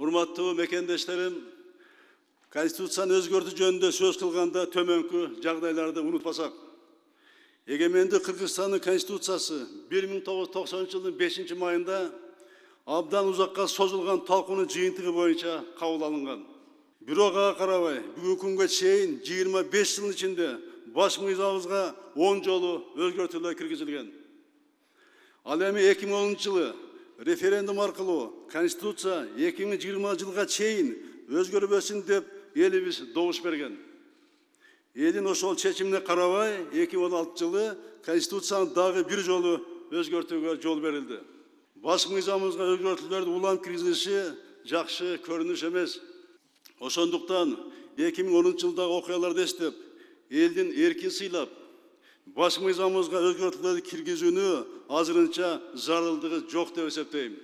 Урматтуу мекендештерим, Конституцияны өзгөртүү жөнүндө сөз кылганда төмөнкү жагдайларды унутпасак. Эгемендик Кыргызстандын Конституциясы 1990 жылдын 5 майында абдан узакка созулган талкуунун жыйынтыгы боюнча кабыл алынган. Бирок ага карабай, бүгүнкү күнгө чейин 25 жылдын ичинде баш мыйзамыбызга 10 жолу өзгөртүүлөр киргизилген. Ал эми 2010 жылы референдум аркылуу Конституция 2020 жылга чейин өзгөрбөсүн деп элибиз добуш берген. Элдин ошол чечимине карабай 2016 жылы Конституцияны дагы бир жолу өзгөртүүгө жол берилди. Баш мыйзамыбызга өзгөртүүлөрдү улам киргизилиши жакшы көрүнүш эмес. Ошондуктан 2010 жылдагы окуяларды эстеп, элдин эркин сыйлап, баш мыйзамыбызга өзгөртүүлөрдү киргизүүнү азырынча зарылдыгы жок деп эсептейм.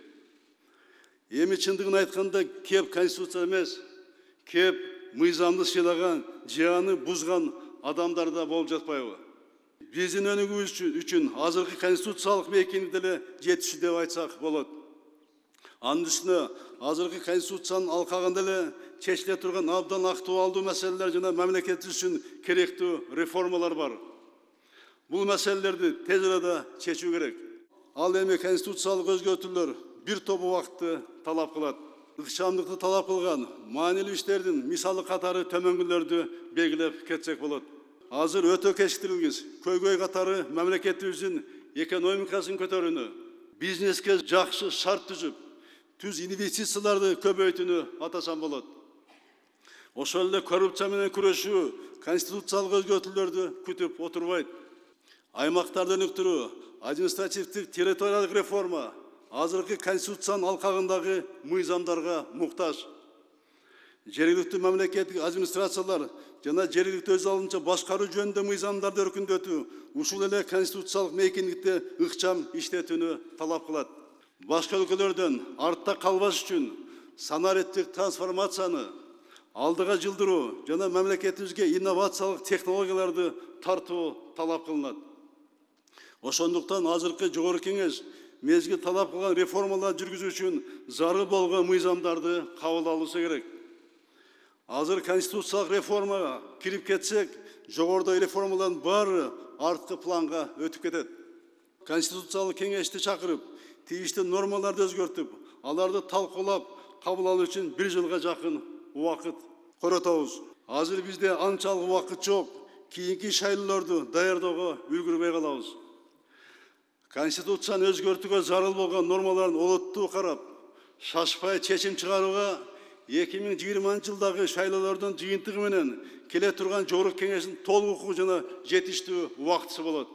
Эми чындыгын айтканда кеп Конституция эмес, кеп мыйзамды сыйлаган, жааны бузган адамдар да болуп жатпайбы? Биздин өнүгүүбүз үчүн азыркы конституциялык мейкиндик деле жетишүү деп айтсак болот. Анын үстүнө азыркы Конституциянын алкагында эле чечиле турган абдан актуалдуу маселелер жана мамлекетибиз үчүн керектүү реформалар бар. Бул маселелерди тез арада чечүү керек. Ал эми конституциялык өзгөртүүлөр бир топ убакытты талап кылат. Ыкчамдыкты талап кылган маанилүү иштердин мисалы катары төмөнгүлөрдү белгилеп кетсек болот. Азыр өтө кечиктирилгис көйгөй катары мамлекетибиздин экономикасын көтөрүүнү, бизнеске жакшы шарт түзүп, түз инвестицияларды көбөйтүүнү атасам болот. Ошол эле коррупция менен күрөшүү конституциялык өзгөртүүлөрдү күтүп отурбайт. Аймактарды өнүктүрүү, административдик территориялык реформа азыркы конституциянын алкагындагы мыйзамдарга муктаж. Жергиликтүү мамлекеттик администрациялар жана жергиликтүү өз алдынча башкаруу жөнүндө мыйзамдарды өркүндөтүү ушул эле конституциялык мейкиндикте ыкчам иштетүүнү талап кылат. Башка өлкөлөрдөн артта калбаш үчүн санариптик трансформацияны алдыга жылдыруу жана мамлекетибизге инновациялык технологияларды тартуу талап кылынат. Ошондуктан азыркы жогорку кеңеш мезгил талап кылган реформаларды жүргүзүү үчүн зарыл болгон мыйзамдарды кабыл алуусу керек. Азыр конституциялык реформага кирип кетсек, жогорудагы реформалардын баары арткы планга өтүп кетет. Конституциялык кеңешти чакырып, тийиштүү нормаларды өзгөртүп, аларды талкуулап, кабыл алуу үчүн 1 жылга жакын убакыт коротобуз. Азыр бизде анчалык убакыт жок. Кийинки шайлоолорду даярдоого үлгүрбөй калабыз. Конституцияны өзгөртүүгө зарыл болгон нормаларын олоттуу карап, шашпай чечим чыгарууга 2020 жылдагы шайлоолордун жыйынтыгы менен келе турган жогорку кеңештин толук укугу жана жетиштүү убактысы болот.